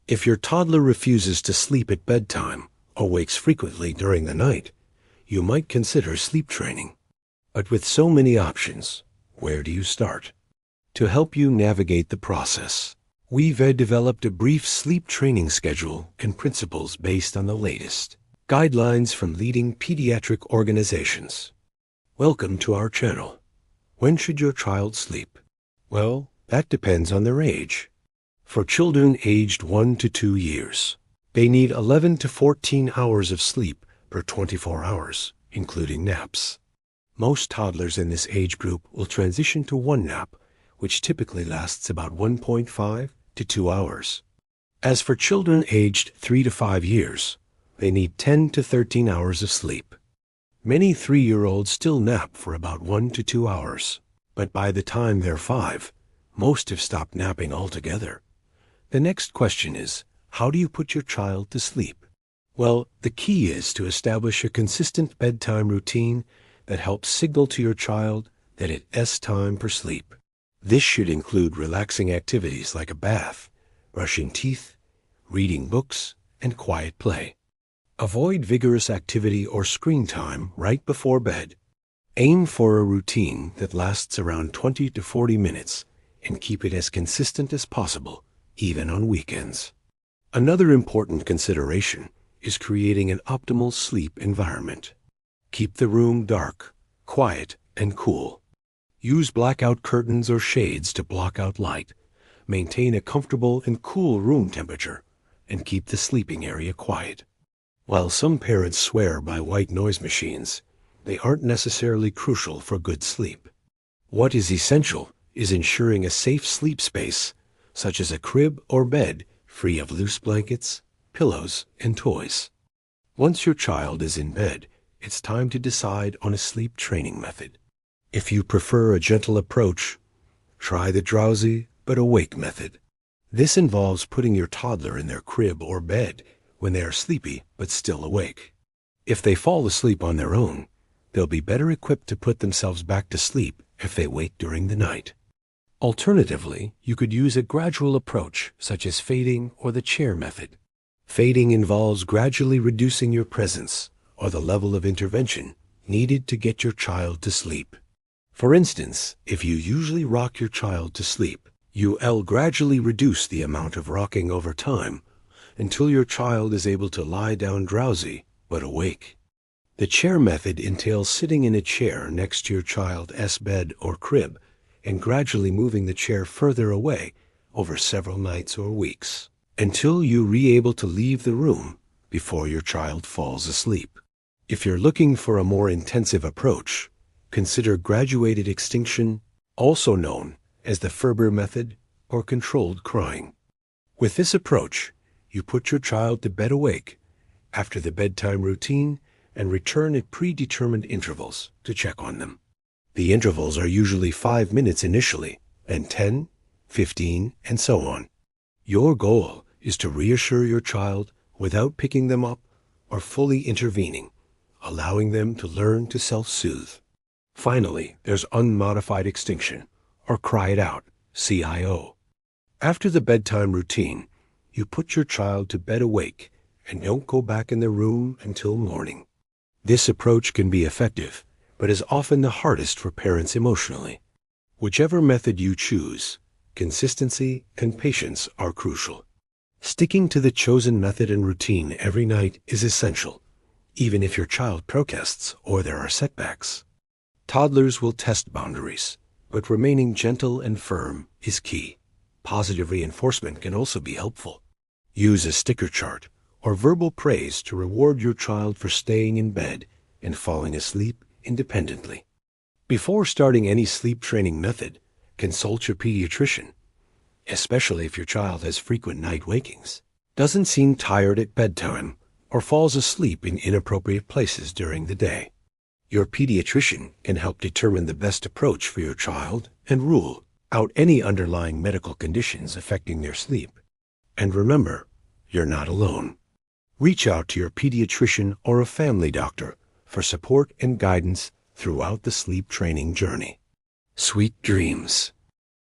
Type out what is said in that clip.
If your toddler refuses to sleep at bedtime or wakes frequently during the night, you might consider sleep training. But with so many options, where do you start? To help you navigate the process, we've developed a brief sleep training schedule and principles based on the latest guidelines from leading pediatric organizations. Welcome to our channel. When should your child sleep? Well, that depends on their age. For children aged 1 to 2 years, they need 11 to 14 hours of sleep per 24 hours, including naps. Most toddlers in this age group will transition to one nap, which typically lasts about 1.5 to 2 hours. As for children aged 3 to 5 years, they need 10 to 13 hours of sleep. Many 3-year-olds still nap for about 1 to 2 hours, but by the time they're 5, most have stopped napping altogether. The next question is, how do you put your child to sleep? Well, the key is to establish a consistent bedtime routine that helps signal to your child that it's time for sleep. This should include relaxing activities like a bath, brushing teeth, reading books, and quiet play. Avoid vigorous activity or screen time right before bed. Aim for a routine that lasts around 20 to 40 minutes and keep it as consistent as possible, even on weekends. Another important consideration is creating an optimal sleep environment. Keep the room dark, quiet, and cool. Use blackout curtains or shades to block out light. Maintain a comfortable and cool room temperature, and keep the sleeping area quiet. While some parents swear by white noise machines, they aren't necessarily crucial for good sleep. What is essential is ensuring a safe sleep space, such as a crib or bed free of loose blankets, pillows, and toys. Once your child is in bed, it's time to decide on a sleep training method. If you prefer a gentle approach, try the drowsy but awake method. This involves putting your toddler in their crib or bed when they are sleepy but still awake. If they fall asleep on their own, they'll be better equipped to put themselves back to sleep if they wake during the night. Alternatively, you could use a gradual approach such as fading or the chair method. Fading involves gradually reducing your presence or the level of intervention needed to get your child to sleep. For instance, if you usually rock your child to sleep, you'll gradually reduce the amount of rocking over time until your child is able to lie down drowsy but awake. The chair method entails sitting in a chair next to your child's bed or crib and gradually moving the chair further away over several nights or weeks until you're able to leave the room before your child falls asleep. If you're looking for a more intensive approach, consider graduated extinction, also known as the Ferber method or controlled crying. With this approach, you put your child to bed awake after the bedtime routine and return at predetermined intervals to check on them. The intervals are usually 5 minutes initially, and 10, 15, and so on. Your goal is to reassure your child without picking them up or fully intervening, allowing them to learn to self-soothe. Finally, there's unmodified extinction, or cry it out, CIO. After the bedtime routine, you put your child to bed awake and don't go back in their room until morning. This approach can be effective, but is often the hardest for parents emotionally. Whichever method you choose, consistency and patience are crucial. Sticking to the chosen method and routine every night is essential, even if your child protests or there are setbacks. Toddlers will test boundaries, but remaining gentle and firm is key. Positive reinforcement can also be helpful. Use a sticker chart or verbal praise to reward your child for staying in bed and falling asleep independently. Before starting any sleep training method, consult your pediatrician, especially if your child has frequent night wakings, doesn't seem tired at bedtime, or falls asleep in inappropriate places during the day. Your pediatrician can help determine the best approach for your child and rule out any underlying medical conditions affecting their sleep. And remember, you're not alone. Reach out to your pediatrician or a family doctor for support and guidance throughout the sleep training journey. Sweet dreams.